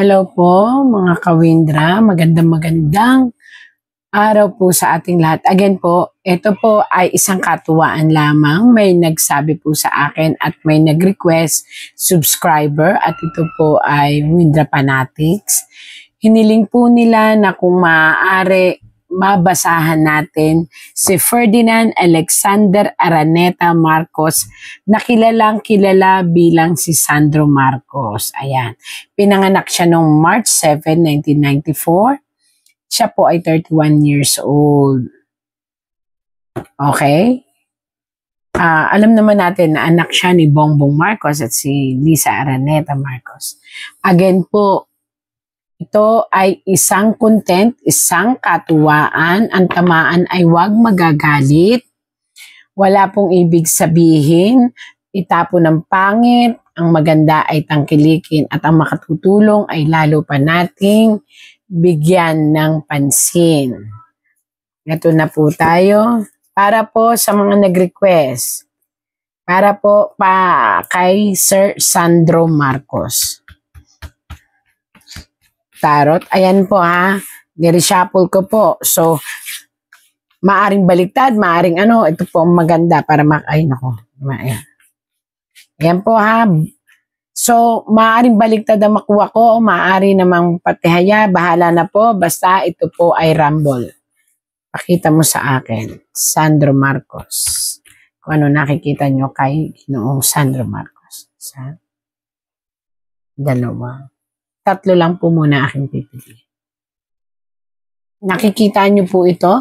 Hello po mga kawindra, magandang araw po sa ating lahat. Again po, ito po ay isang katuwaan lamang. May nagsabi po sa akin at may nag-request subscriber at ito po ay Windra Fanatics. Hiniling po nila na kung maaari mabasahan natin si Ferdinand Alexander Araneta Marcos na kilalang kilala bilang si Sandro Marcos. Ayan. Pinanganak siya noong March 7, 1994. Siya po ay 31 years old. Okay? Alam naman natin na anak siya ni Bongbong Marcos at si Lisa Araneta Marcos. Again po, ito ay isang content, isang katuwaan. Ang tamaan ay huwag magagalit. Wala pong ibig sabihin, itapo ng pangit. Ang maganda ay tangkilikin at ang makatutulong ay lalo pa nating bigyan ng pansin. Ito na po tayo. Para po sa mga nag-request. Para po kay Sir Sandro Marcos. Tarot. Ayan po ha. Nireshuffle ko po. So, maaring baliktad, maaring ano. Ito po ang maganda para ay nako. Ayan. Ayan po ha. So, maaring baliktad ang makuha ko. Maaari namang patihaya. Bahala na po. Basta ito po ay rumble. Pakita mo sa akin. Sandro Marcos. Kung ano nakikita nyo kay noong Sandro Marcos. Sa dalawa. Tatlo lang po muna aking pipili. Nakikita nyo po ito?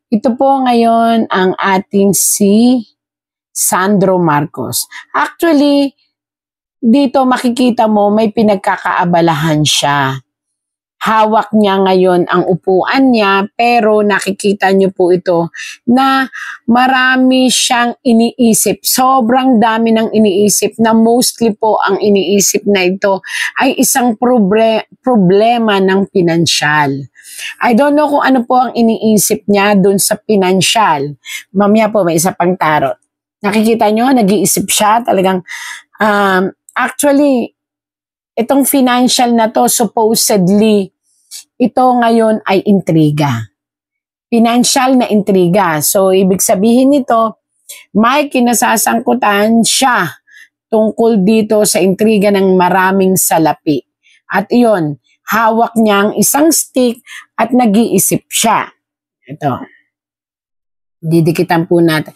Ito po ngayon ang ating si Sandro Marcos. Actually, dito makikita mo may pinagkakaabalahan siya. Hawak niya ngayon ang upuan niya pero nakikita niyo po ito na marami siyang iniisip. Sobrang dami ng iniisip na mostly po ang iniisip na ito ay isang problema ng pinansyal. I don't know kung ano po ang iniisip niya dun sa pinansyal. Mamaya po may isa pang tarot. Nakikita niyo, nag-iisip siya talagang actually itong financial na to supposedly ito ngayon ay intriga. Financial na intriga. So, ibig sabihin nito, may kinasasangkutan siya tungkol dito sa intriga ng maraming salapi. At iyon, hawak niya ang isang stick at nag-iisip siya. Ito. Didikitan po natin.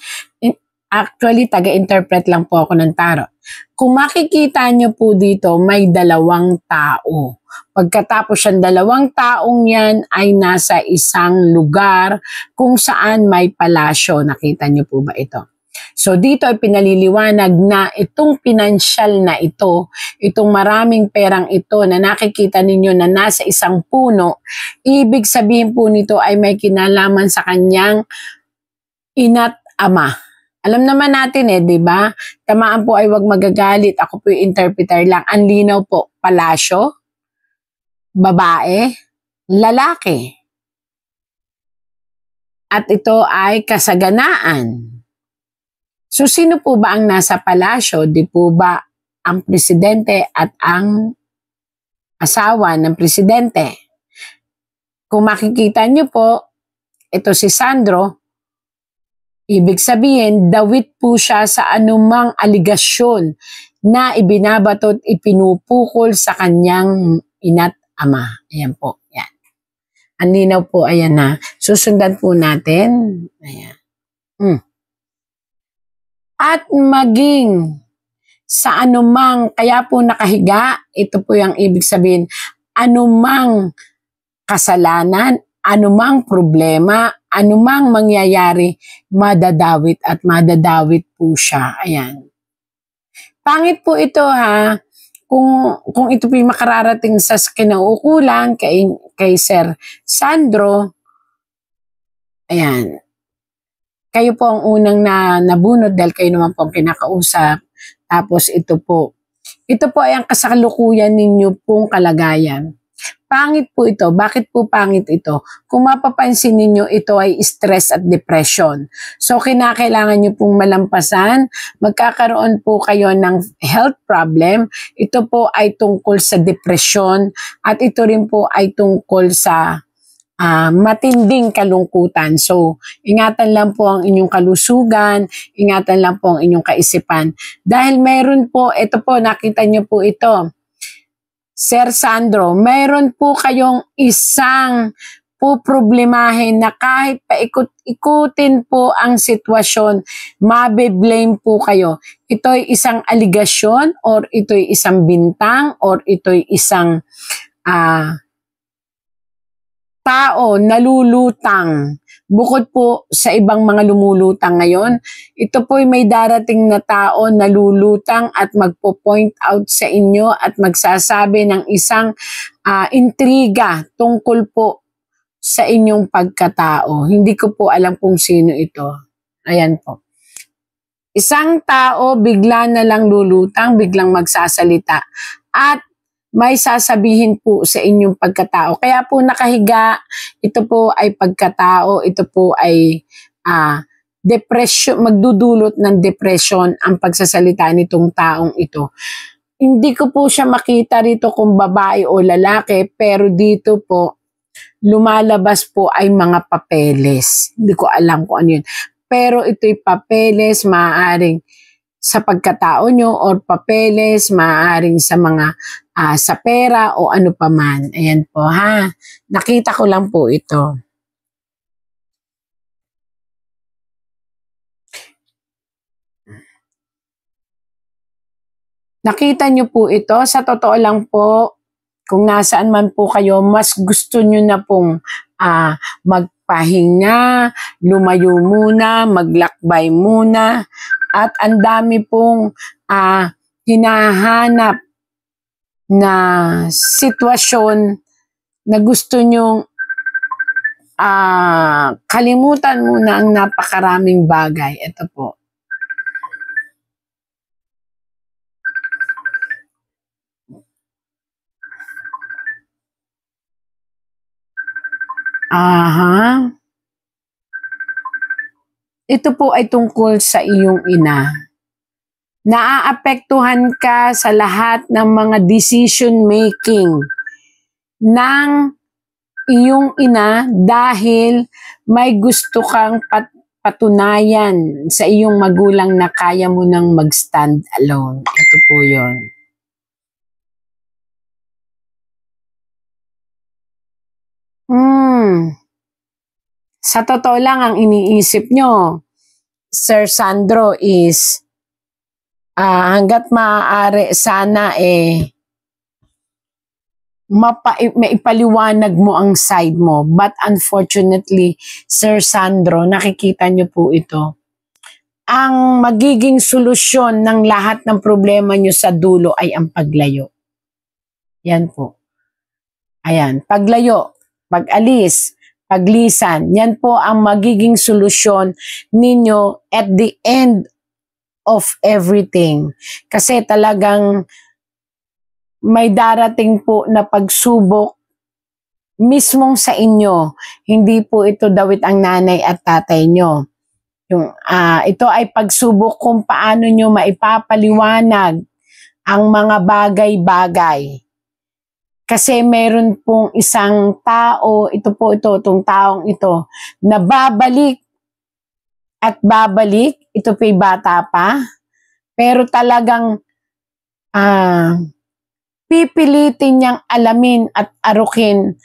Actually, taga-interpret lang po ako ng tarot. Kung makikita nyo po dito, may dalawang tao. Pagkatapos yung dalawang taong yan ay nasa isang lugar kung saan may palasyo. Nakita nyo po ba ito? So dito ay pinaliliwanag na itong pinansyal na ito, itong maraming perang ito na nakikita ninyo na nasa isang puno, ibig sabihin po nito ay may kinalaman sa kanyang ina't ama. Alam naman natin di ba? Tamaan po ay wag magagalit. Ako po yung interpreter lang. Ang linaw po, palasyo, babae, lalaki. At ito ay kasaganaan. So, sino po ba ang nasa palasyo? Di po ba ang presidente at ang asawa ng presidente? Kung makikita nyo po, ito si Sandro, ibig sabihin, dawit po siya sa anumang aligasyon na ibinabatot, ipinupukol sa kanyang ina't ama. Ayan po. Ayan. Ang linaw po, ayan na. Susundan po natin. Ayan. At maging sa anumang, kaya po nakahiga, ito po yung ibig sabihin, anumang kasalanan, anumang problema, anumang mangyayari, madadawit at madadawit po siya. Ayan. Pangit po ito ha, kung ito po yung makararating sa kinauukulan kay Sir Sandro, ayan. Kayo po ang unang nabunod dahil kayo naman po ang kinakausap. Tapos ito po ay ang kasalukuyan ninyo pong kalagayan. Pangit po ito. Bakit po pangit ito? Kung mapapansin ninyo, ito ay stress at depression. So, kinakailangan nyo pong malampasan. Magkakaroon po kayo ng health problem. Ito po ay tungkol sa depression at ito rin po ay tungkol sa matinding kalungkutan. So, ingatan lang po ang inyong kalusugan, ingatan lang po ang inyong kaisipan. Dahil meron po, ito po, nakita nyo po ito, Sir Sandro, meron po kayong isang problemahin na kahit paikot-ikutin po ang sitwasyon, mabe-blame po kayo. Ito'y isang aligasyon or ito'y isang bintang or ito'y isang tao nalulutang. Bukod po sa ibang mga lumulutang ngayon, ito po'y may darating na tao nalulutang at magpo-point out sa inyo at magsasabi ng isang intriga tungkol po sa inyong pagkatao. Hindi ko po alam kung sino ito. Ayan po. Isang tao bigla na lang lulutang, biglang magsasalita at may sasabihin po sa inyong pagkatao. Kaya po nakahiga, ito po ay pagkatao, ito po ay depression, magdudulot ng depression ang pagsasalita nitong taong ito. Hindi ko po siya makita rito kung babae o lalaki, pero dito po lumalabas po ay mga papeles. Hindi ko alam kung ano yun. Pero ito'y papeles, maaaring sa pagkatao nyo or papeles, maaaring sa mga sa pera o ano pa man. Ayan po ha. Nakita ko lang po ito. Nakita nyo po ito. Sa totoo lang po, kung nasaan man po kayo, mas gusto nyo na pong magpahinga, lumayo muna, maglakbay muna, at ang dami pong hinahanap na sitwasyon na gusto nyong kalimutan muna ang napakaraming bagay. Ito po. Ito po ay tungkol sa iyong ina. Naaapektuhan ka sa lahat ng mga decision making ng iyong ina dahil may gusto kang patunayan sa iyong magulang na kaya mo nang mag-stand alone. Ito po yun. Sa totoo lang, ang iniisip nyo, Sir Sandro, is hanggat maaari sana maipaliwanag mo ang side mo. But unfortunately, Sir Sandro, nakikita nyo po ito. Ang magiging solusyon ng lahat ng problema nyo sa dulo ay ang paglayo. Yan po. Ayan, paglayo, pag-alis, paglisan. Yan po ang magiging solusyon ninyo at the end of everything. Kasi talagang may darating po na pagsubok mismong sa inyo. Hindi po ito dawit ang nanay at tatay nyo. Ito ay pagsubok kung paano nyo maipapaliwanag ang mga bagay-bagay. Kasi meron pong isang tao, itong taong ito, na babalik at babalik. Ito po'y bata pa. Pero talagang pipilitin niyang alamin at arukin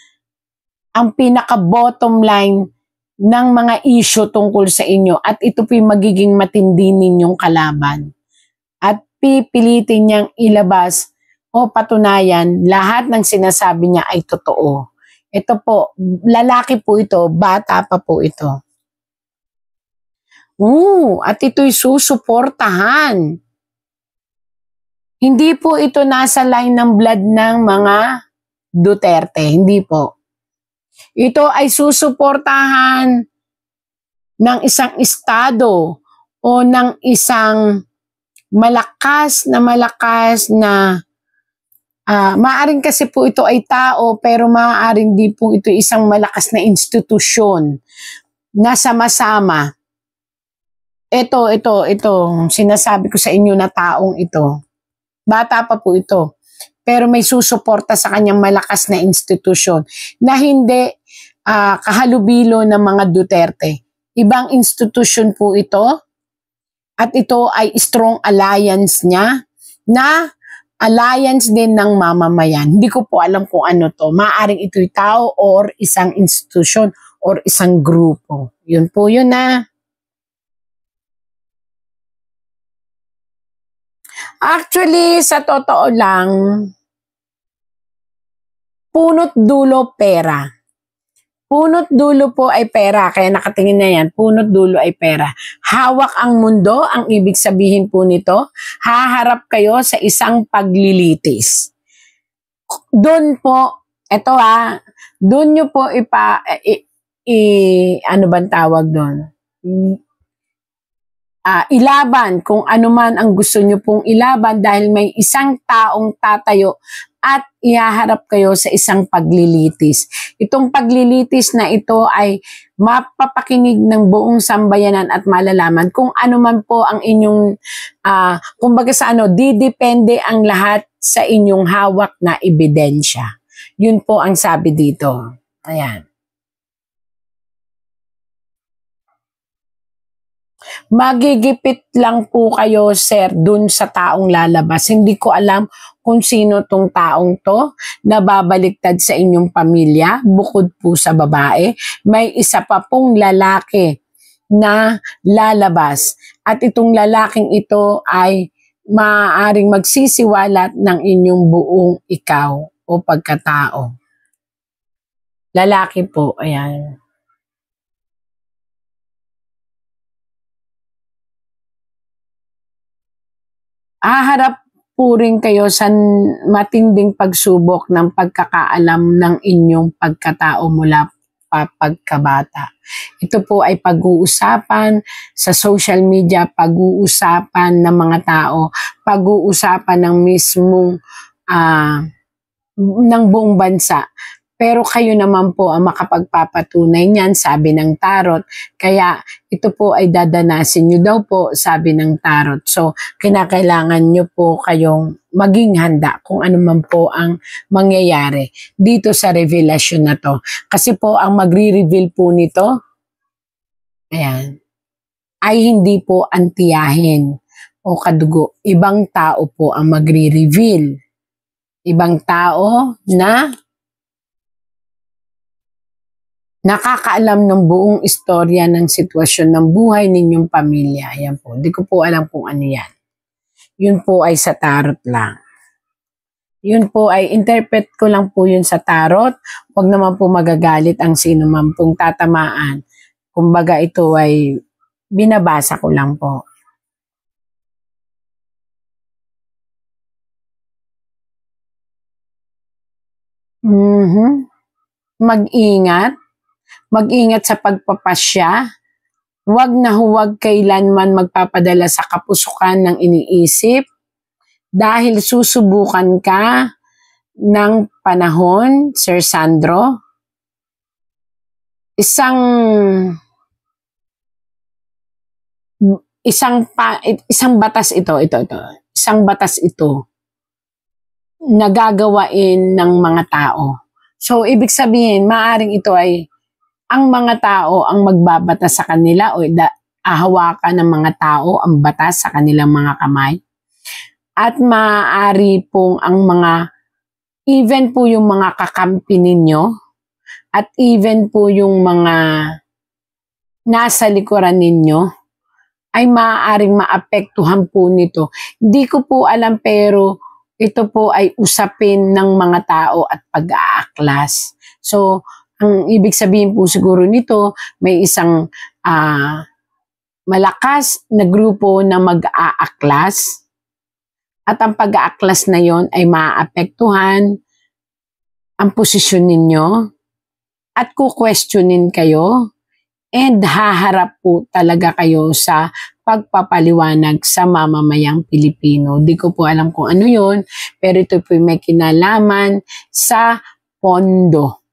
ang pinaka-bottom line ng mga issue tungkol sa inyo. At ito po'y magiging matindi ninyong kalaban. At pipilitin niyang ilabas o patunayan lahat ng sinasabi niya ay totoo. Ito po, lalaki po ito, bata pa po ito. At ito'y susuportahan. Hindi po ito nasa line ng blood ng mga Duterte. Hindi po. Ito ay susuportahan ng isang estado o ng isang malakas na Maaaring kasi po ito ay tao, pero maaaring di po ito isang malakas na institusyon na sama-sama. Ito, sinasabi ko sa inyo na taong ito. Bata pa po ito. Pero may susuporta sa kanyang malakas na institusyon na hindi kahalubilo ng mga Duterte. Ibang institusyon po ito at ito ay strong alliance niya na alliance din ng mamamayan. Hindi ko po alam kung ano to. Maaaring ito'y tao or isang institusyon or isang grupo. Yun po yun na. Actually, sa totoo lang, punot dulo pera. Punot dulo po ay pera, kaya nakatingin na yan, punot dulo ay pera. Hawak ang mundo, ang ibig sabihin po nito, haharap kayo sa isang paglilitis. Doon po, eto doon nyo po ano bang tawag doon? Ilaban kung ano man ang gusto nyo pong ilaban dahil may isang taong tatayo at ihaharap kayo sa isang paglilitis. Itong paglilitis na ito ay mapapakinig ng buong sambayanan at malalaman kung ano man po ang inyong, kumbaga sa didepende ang lahat sa inyong hawak na ebidensya. Yun po ang sabi dito. Ayan. Magigipit lang po kayo, sir, dun sa taong lalabas. Hindi ko alam kung sino tong taong to na babaliktad sa inyong pamilya. Bukod po sa babae, may isa pa pong lalaki na lalabas. At itong lalaking ito ay maaaring magsisiwalat ng inyong buong ikaw o pagkatao. Lalaki po, ayan. Haharap po rin kayo sa matinding pagsubok ng pagkakaalam ng inyong pagkatao mula pa pagkabata. Ito po ay pag-uusapan sa social media, pag-uusapan ng mga tao, pag-uusapan ng mismong ng buong bansa. Pero kayo naman po ang makapagpapatunay niyan, sabi ng tarot. Kaya ito po ay dadanasin nyo daw po, sabi ng tarot. So, kinakailangan nyo po kayong maging handa kung ano man po ang mangyayari dito sa revelasyon na to. Kasi po, ang magre-reveal po nito, ayan, ay hindi po antiyahin o kadugo. Ibang tao po ang magre-reveal. Ibang tao na nakakaalam ng buong istorya ng sitwasyon ng buhay ninyong pamilya. Ayan po. Hindi ko po alam kung ano yan. Yun po ay sa tarot lang. Yun po ay interpret ko lang po yun sa tarot. Huwag naman po magagalit ang sino man pong tatamaan. Kumbaga ito ay binabasa ko lang po. Mag-ingat. Mag-ingat sa pagpapasya. Huwag na huwag kailanman magpapadala sa kapusukan ng iniisip dahil susubukan ka ng panahon, Sir Sandro. Isang batas ito. Isang batas ito na gagawain ng mga tao. So, ibig sabihin, maaaring ito ay ang mga tao ang magbabatas sa kanila o ahawakan ng mga tao ang batas sa kanilang mga kamay. At maaari pong ang mga, even po yung mga kakampi ninyo, at even po yung mga nasa likuran ninyo, ay maaaring maapektuhan po nito. Hindi ko po alam pero ito po ay usapin ng mga tao at pag-aaklas. So, ang ibig sabihin po siguro nito, may isang malakas na grupo na mag-aaklas at ang pag-aaklas na yon ay maaapektuhan ang posisyon ninyo at ku-questionin kayo and haharap po talaga kayo sa pagpapaliwanag sa mamamayang Pilipino. Di ko po alam kung ano yun, pero ito po may kinalaman sa pondo.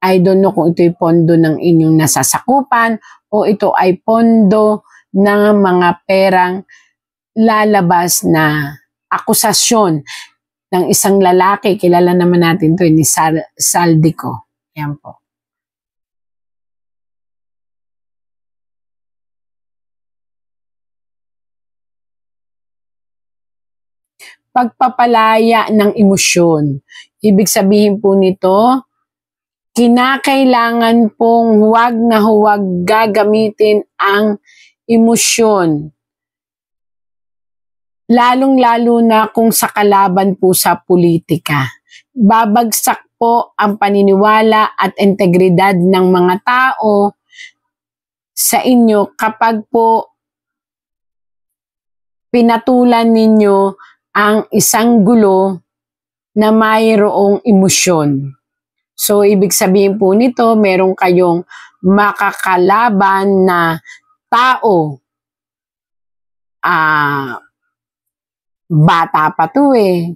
I don't know kung ito'y pondo ng inyong nasasakupan o ito ay pondo ng mga perang lalabas na akusasyon ng isang lalaki. Kilala naman natin ito ni Saldico. Yan po. Pagpapalaya ng emosyon. Ibig sabihin po nito, kinakailangan pong huwag na huwag gagamitin ang emosyon. Lalong-lalo na kung sa kalaban po sa politika. Babagsak po ang paniniwala at integridad ng mga tao sa inyo kapag po pinatulan ninyo ang isang gulo na mayroong emosyon. So, ibig sabihin po nito, meron kayong makakalaban na tao. Bata pa to eh.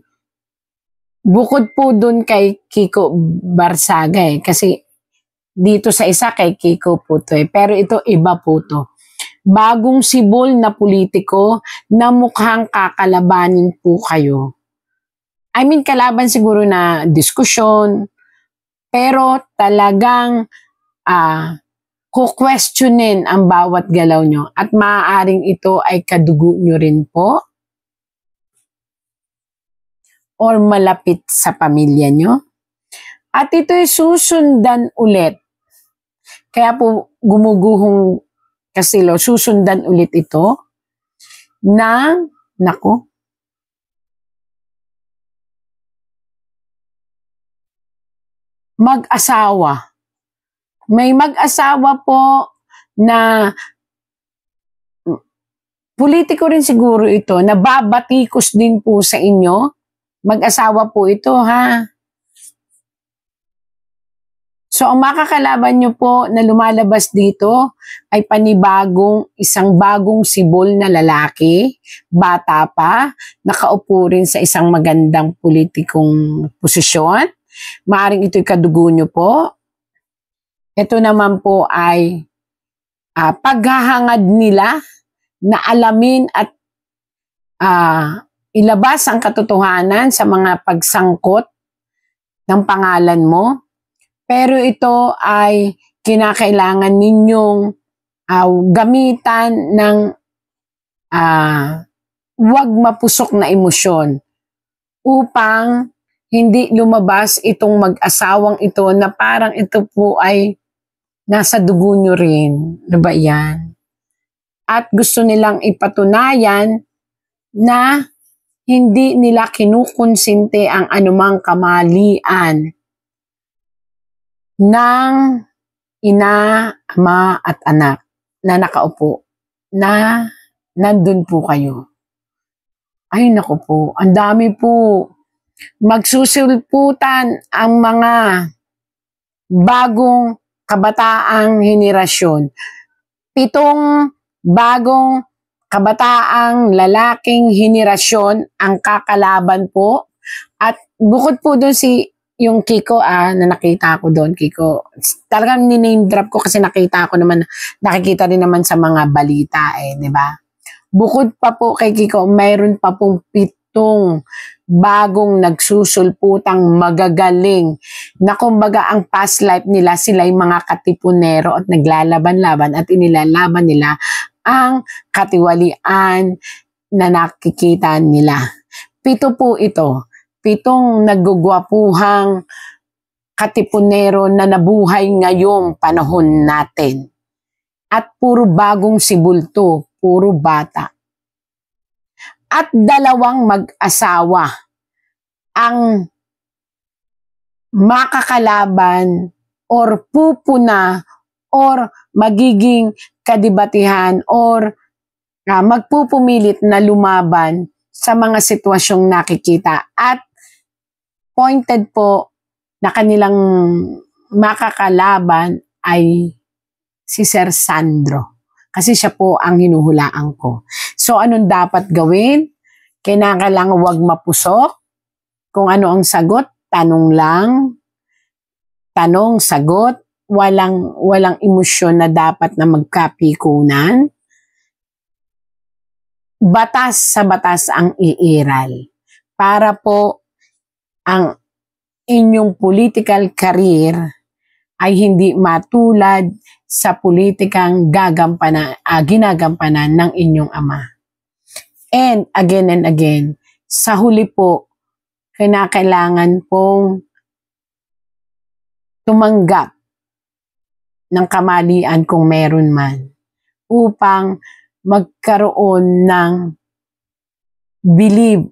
Bukod po dun kay Kiko Barsaga eh. Kasi dito sa isa kay Kiko po to eh. Pero ito iba po to. Bagong sibol na politiko na mukhang kakalabanin po kayo. I mean, kalaban siguro na diskusyon, pero talagang kukwestiyonin ang bawat galaw nyo at maaaring ito ay kadugo nyo rin po or malapit sa pamilya nyo. At ito'y susundan ulit. Kaya po gumuguhong kasilo, susundan ulit ito ng, mag-asawa. May mag-asawa po na politiko rin siguro ito, na babatikos din po sa inyo. Mag-asawa po ito, ha? So, ang makakalaban nyo po na lumalabas dito ay isang bagong sibol na lalaki, bata pa, nakaupo rin sa isang magandang politikong posisyon. Maaring ito'y kadugo nyo po. Ito naman po ay paghahangad nila na alamin at ilabas ang katotohanan sa mga pagsangkot ng pangalan mo. Pero ito ay kinakailangan ninyong gamitan ng huwag mapusok na emosyon upang hindi lumabas itong mag-asawang ito na parang ito po ay nasa dugo nyo rin. Diba yan? At gusto nilang ipatunayan na hindi nila kinukonsinte ang anumang kamalian ng ina, ama at anak na nakaupo, na nandun po kayo. Ay naku po, ang dami po. Magsusulputan ang mga bagong kabataang henerasyon. 7 bagong kabataang lalaking henerasyon ang kakalaban po. At bukod po doon yung Kiko na nakita ko doon, Kiko. Talagang niname drop ko kasi nakita nakikita rin naman sa mga balita di ba? Bukod pa po kay Kiko, mayroon pa pong 7 bagong nagsusulputang magagaling na kumbaga ang past life nila, sila yung mga katipunero at naglalaban-laban at inilalaban nila ang katiwalian na nakikita nila. 7 po ito. 7 nagugwapuhang katipunero na nabuhay ngayong panahon natin. At puro bagong sibulto, puro bata. At 2 mag-asawa ang makakalaban or pupuna or magiging kadibatihan or magpupumilit na lumaban sa mga sitwasyong nakikita. At pointed po na kanilang makakalaban ay si Sir Sandro. Kasi siya po ang hinuhulaan ko. So, anong dapat gawin? Kailangan huwag mapusok. Kung ano ang sagot, tanong lang. Tanong, sagot. Walang emosyon na dapat na magkapikunan. Batas sa batas ang iiral. Para po ang inyong political career ay hindi matulad sa politikang ginagampanan ng inyong ama. And again, sa huli po, kailangan pong tumanggap ng kamalian kung meron man upang magkaroon ng believe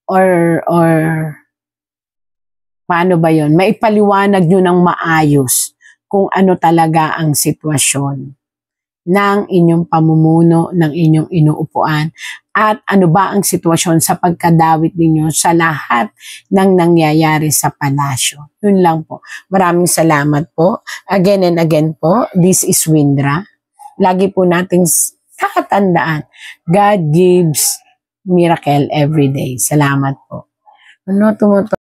or paano ba yun? Maipaliwanag nyo ng maayos kung ano talaga ang sitwasyon ng inyong pamumuno, ng inyong inuupuan, at ano ba ang sitwasyon sa pagkadawit ninyo sa lahat ng nangyayari sa palasyo. Yun lang po. Maraming salamat po. Again and again po, this is Windra. Lagi po nating kakatandaan, God gives miracle every day. Salamat po. Ano